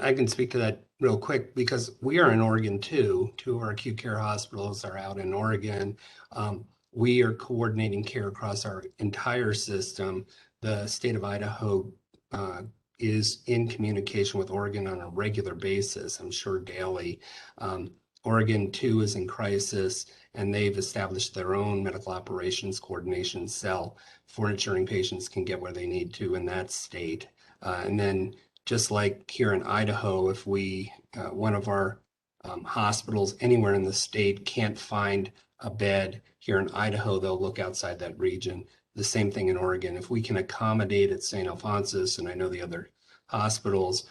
I can speak to that real quick because we are in Oregon too. Two of our acute care hospitals are out in Oregon. We are coordinating care across our entire system. The state of Idaho is in communication with Oregon on a regular basis, I'm sure daily. Oregon too is in crisis, and they've established their own medical operations coordination cell for ensuring patients can get where they need to in that state. And then just like here in Idaho, if one of our hospitals anywhere in the state can't find a bed here in Idaho, they'll look outside that region. The same thing in Oregon. If we can accommodate at St. Alphonsus, and I know the other hospitals,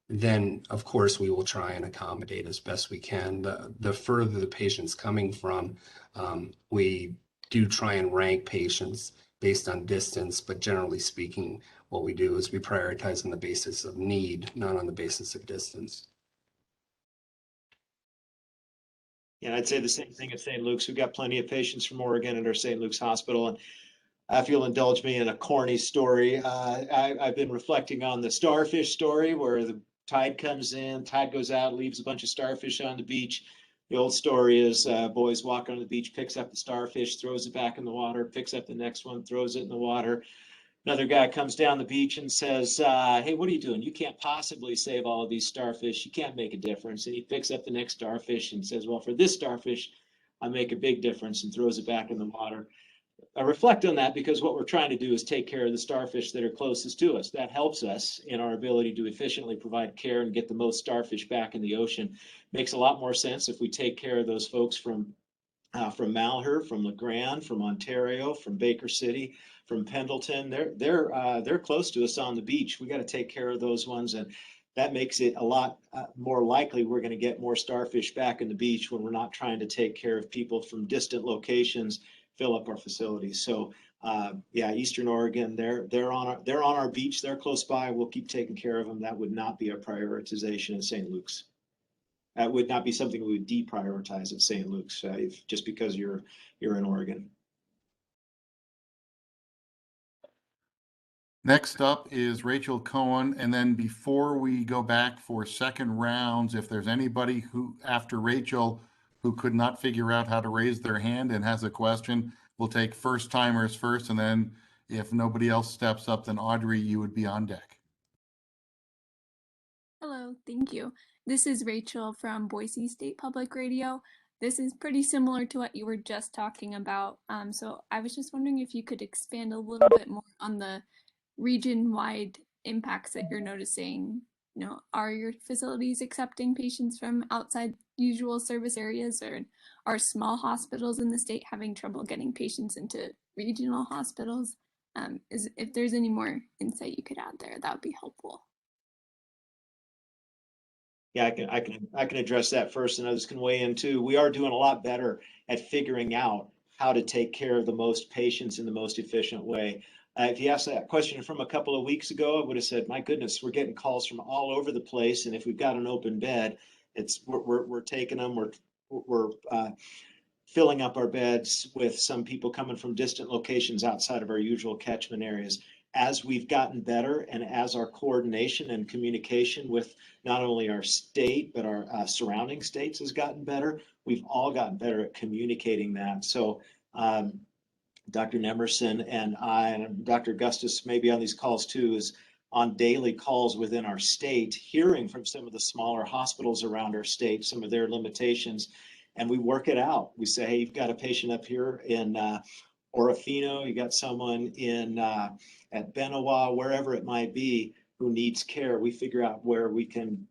then of course we will try and accommodate as best we can. The further the patient's coming from, we do try and rank patients based on distance, but generally speaking, what we do is we prioritize on the basis of need, not on the basis of distance. Yeah, I'd say the same thing at St. Luke's. We've got plenty of patients from Oregon at our St. Luke's hospital. And if you'll indulge me in a corny story, I've been reflecting on the starfish story where the tide comes in, tide goes out, leaves a bunch of starfish on the beach. The old story is boys walking on the beach, picks up the starfish, throws it back in the water, picks up the next one, throws it in the water. Another guy comes down the beach and says, hey, what are you doing? You can't possibly save all of these starfish. You can't make a difference. And he picks up the next starfish and says, well, for this starfish, I make a big difference, and throws it back in the water. I reflect on that because what we're trying to do is take care of the starfish that are closest to us. That helps us in our ability to efficiently provide care and get the most starfish back in the ocean. Makes a lot more sense if we take care of those folks from Malheur, from LeGrand, from Ontario, from Baker City, from Pendleton. They're close to us on the beach. We got to take care of those ones, and that makes it a lot more likely we're going to get more starfish back in the beach when we're not trying to take care of people from distant locations, fill up our facilities. So yeah, Eastern Oregon, they're on our beach. They're close by. We'll keep taking care of them. That would not be a prioritization in St. Luke's. That would not be something we would deprioritize at St. Luke's just because you're in Oregon. Next up is Rachel Cohen. And then before we go back for second rounds, if there's anybody who, after Rachel, who could not figure out how to raise their hand and has a question, we'll take first timers first. And then if nobody else steps up, then Audrey, you would be on deck. Hello, thank you. This is Rachel from Boise State Public Radio. This is pretty similar to what you were just talking about. So I was just wondering if you could expand a little bit more on the region-wide impacts that you're noticing. You know, are your facilities accepting patients from outside usual service areas, or are small hospitals in the state having trouble getting patients into regional hospitals? If there's any more insight you could add there, that would be helpful. Yeah, I can address that first, and others can weigh in too. We are doing a lot better at figuring out how to take care of the most patients in the most efficient way. If you asked that question from a couple of weeks ago, I would have said, "My goodness, we're getting calls from all over the place, and if we've got an open bed, we're taking them. We're filling up our beds with some people coming from distant locations outside of our usual catchment areas." As we've gotten better, and as our coordination and communication with not only our state but our surrounding states has gotten better, we've all gotten better at communicating that. So Dr. Nemerson and I, and Dr. Augustus may be on these calls too, is on daily calls within our state, hearing from some of the smaller hospitals around our state, some of their limitations, and we work it out. We say, "Hey, you've got a patient up here in Orofino, you got someone in at Benoit, wherever it might be, who needs care." We figure out where we can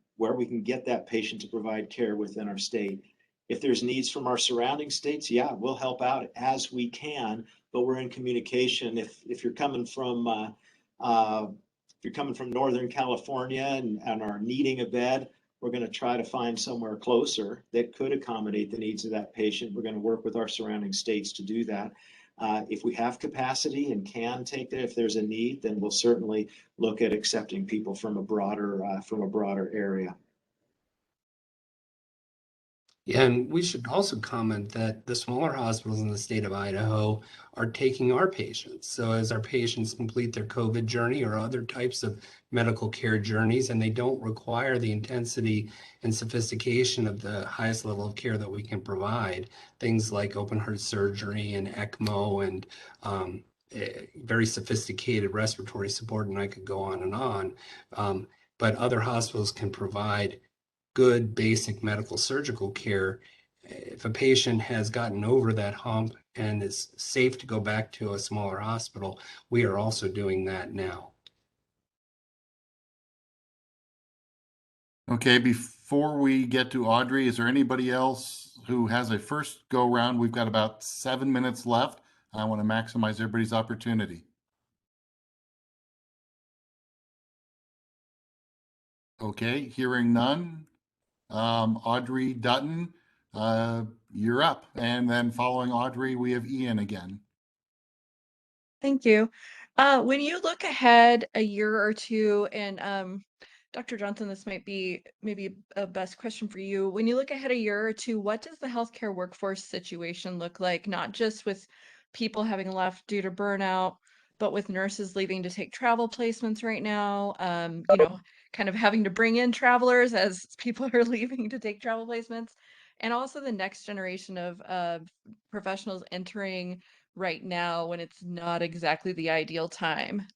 get that patient to provide care within our state. If there's needs from our surrounding states, yeah, we'll help out as we can, but we're in communication. If you're coming from Northern California and are needing a bed, we're going to try to find somewhere closer that could accommodate the needs of that patient. We're going to work with our surrounding states to do that. If we have capacity and can take that, if there's a need, then we'll certainly look at accepting people from a broader area. Yeah, and we should also comment that the smaller hospitals in the state of Idaho are taking our patients. So as our patients complete their COVID journey or other types of medical care journeys, and they don't require the intensity and sophistication of the highest level of care that we can provide, things like open heart surgery and ECMO and very sophisticated respiratory support, and I could go on and on. But other hospitals can provide good basic medical surgical care. If a patient has gotten over that hump and is safe to go back to a smaller hospital, we are also doing that now. Okay, before we get to Audrey, is there anybody else who has a first go round? We've got about 7 minutes left. I want to maximize everybody's opportunity. Okay, hearing none. Audrey Dutton, you're up. And then following Audrey, we have Ian again. Thank you. When you look ahead a year or two, and Dr. Johnson, this might be maybe a best question for you. When you look ahead a year or two, what does the healthcare workforce situation look like? Not just with people having left due to burnout, but with nurses leaving to take travel placements right now, you know, kind of having to bring in travelers as people are leaving to take travel placements, and also the next generation of professionals entering right now when it's not exactly the ideal time.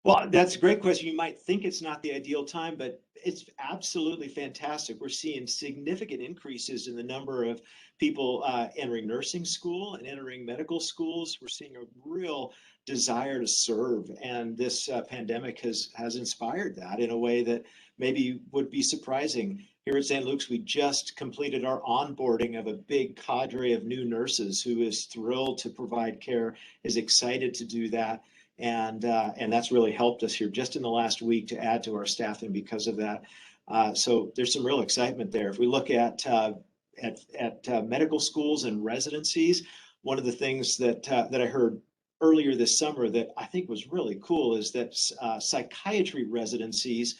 Well, that's a great question. You might think it's not the ideal time, but it's absolutely fantastic. We're seeing significant increases in the number of people entering nursing school and entering medical schools. We're seeing a real desire to serve, and this pandemic has inspired that in a way that maybe would be surprising. Here at St. Luke's, we just completed our onboarding of a big cadre of new nurses who is thrilled to provide care, is excited to do that. And that's really helped us here just in the last week to add to our staffing because of that. So there's some real excitement there. If we look at medical schools and residencies, one of the things that I heard earlier this summer that I think was really cool is that psychiatry residencies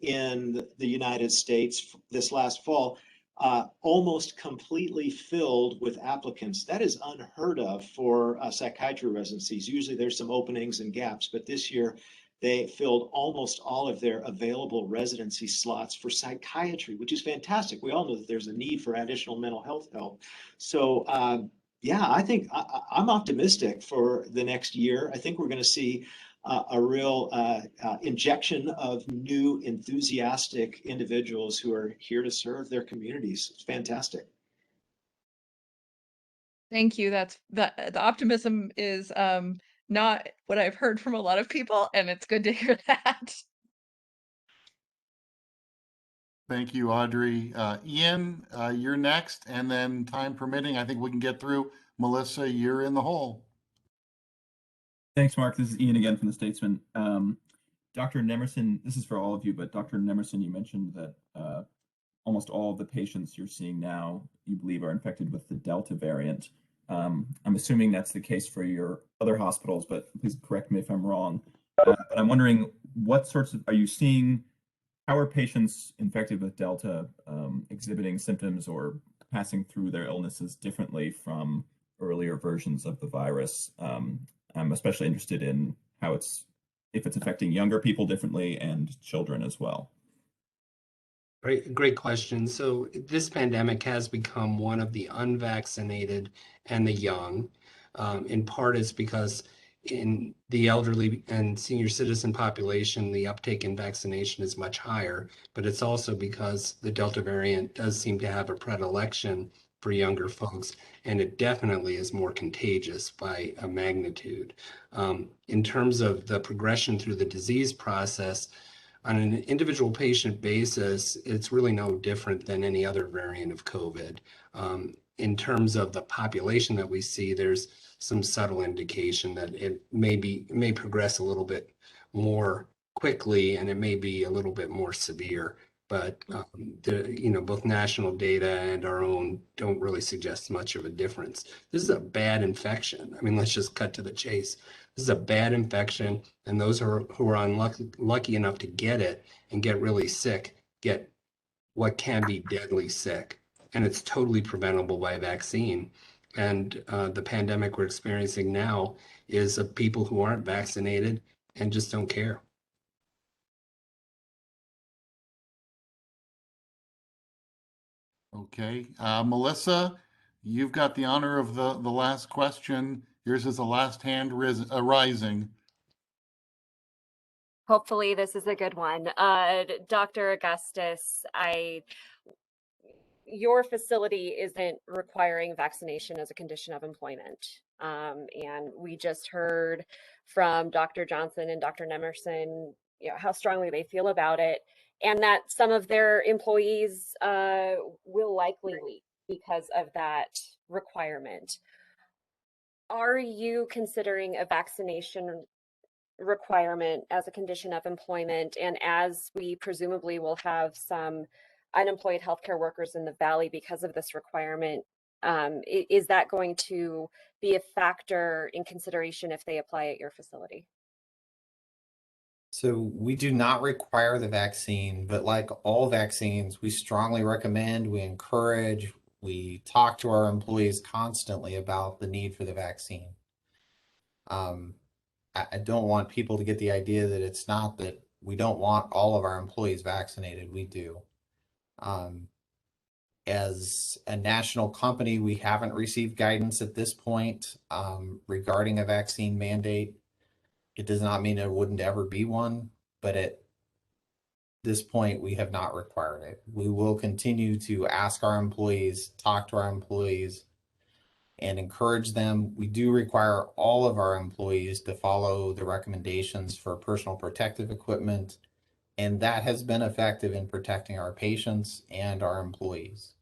in the United States this last fall almost completely filled with applicants. That is unheard of for psychiatry residencies. Usually there's some openings and gaps, but this year they filled almost all of their available residency slots for psychiatry, which is fantastic. We all know that there's a need for additional mental health help. So yeah, I think I'm optimistic for the next year. I think we're going to see a real injection of new enthusiastic individuals who are here to serve their communities. It's fantastic. Thank you. That's the optimism is not what I've heard from a lot of people, and it's good to hear that. Thank you, Audrey. Ian, you're next, and then time permitting, I think we can get through. Melissa, you're in the hole. Thanks, Mark. This is Ian again from the Statesman. Dr. Nemerson, this is for all of you, but Dr. Nemerson, you mentioned that almost all of the patients you're seeing now, you believe, are infected with the Delta variant. I'm assuming that's the case for your other hospitals, but please correct me if I'm wrong. But I'm wondering, what sorts of, are you seeing, how are patients infected with Delta exhibiting symptoms or passing through their illnesses differently from earlier versions of the virus? I'm especially interested in how if it's affecting younger people differently and children as well. Great question. So this pandemic has become one of the unvaccinated and the young. In part, it's because in the elderly and senior citizen population, the uptake in vaccination is much higher, but it's also because the Delta variant does seem to have a predilection for younger folks, and it definitely is more contagious by a magnitude. In terms of the progression through the disease process, on an individual patient basis, it's really no different than any other variant of COVID. In terms of the population that we see, there's some subtle indication that it may progress a little bit more quickly, and it may be a little bit more severe. But both national data and our own don't really suggest much of a difference. This is a bad infection. I mean, let's just cut to the chase. This is a bad infection, and those who are unlucky enough to get it and get really sick get what can be deadly sick, and it's totally preventable by vaccine. And the pandemic we're experiencing now is of people who aren't vaccinated and just don't care. Okay, Melissa, you've got the honor of the last question. Yours is the last hand rising. Hopefully this is a good one. Dr. Augustus, your facility isn't requiring vaccination as a condition of employment. And we just heard from Dr. Johnson and Dr. Nemerson, how strongly they feel about it, and that some of their employees will likely leave because of that requirement. Are you considering a vaccination requirement as a condition of employment? And as we presumably will have some unemployed healthcare workers in the Valley because of this requirement, is that going to be a factor in consideration if they apply at your facility? So we do not require the vaccine, but like all vaccines, we strongly recommend, we encourage, we talk to our employees constantly about the need for the vaccine. I don't want people to get the idea that it's not that we don't want all of our employees vaccinated. We do. As a national company, we haven't received guidance at this point regarding a vaccine mandate. It does not mean there wouldn't ever be one, but at this point, we have not required it. We will continue to ask our employees, talk to our employees, and encourage them. We do require all of our employees to follow the recommendations for personal protective equipment, and that has been effective in protecting our patients and our employees.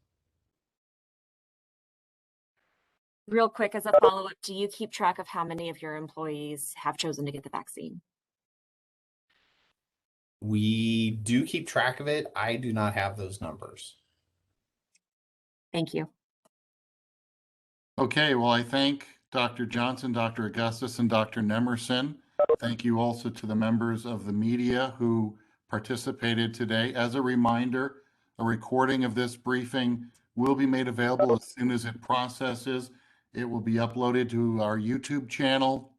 Real quick, as a follow-up, do you keep track of how many of your employees have chosen to get the vaccine? We do keep track of it. I do not have those numbers. Thank you. Okay, well, I thank Dr. Johnson, Dr. Augustus, and Dr. Nemerson. Thank you also to the members of the media who participated today. As a reminder, A recording of this briefing will be made available as soon as it processes. It will be uploaded to our YouTube channel,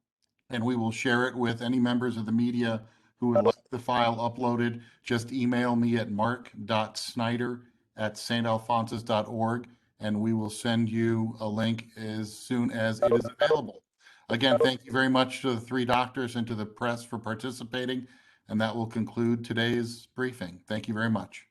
and we will share it with any members of the media who would like the file uploaded. Just email me at mark.snyder@saintalphonsus.org, and we will send you a link as soon as it is available. Again, thank you very much to the three doctors and to the press for participating, and that will conclude today's briefing. Thank you very much.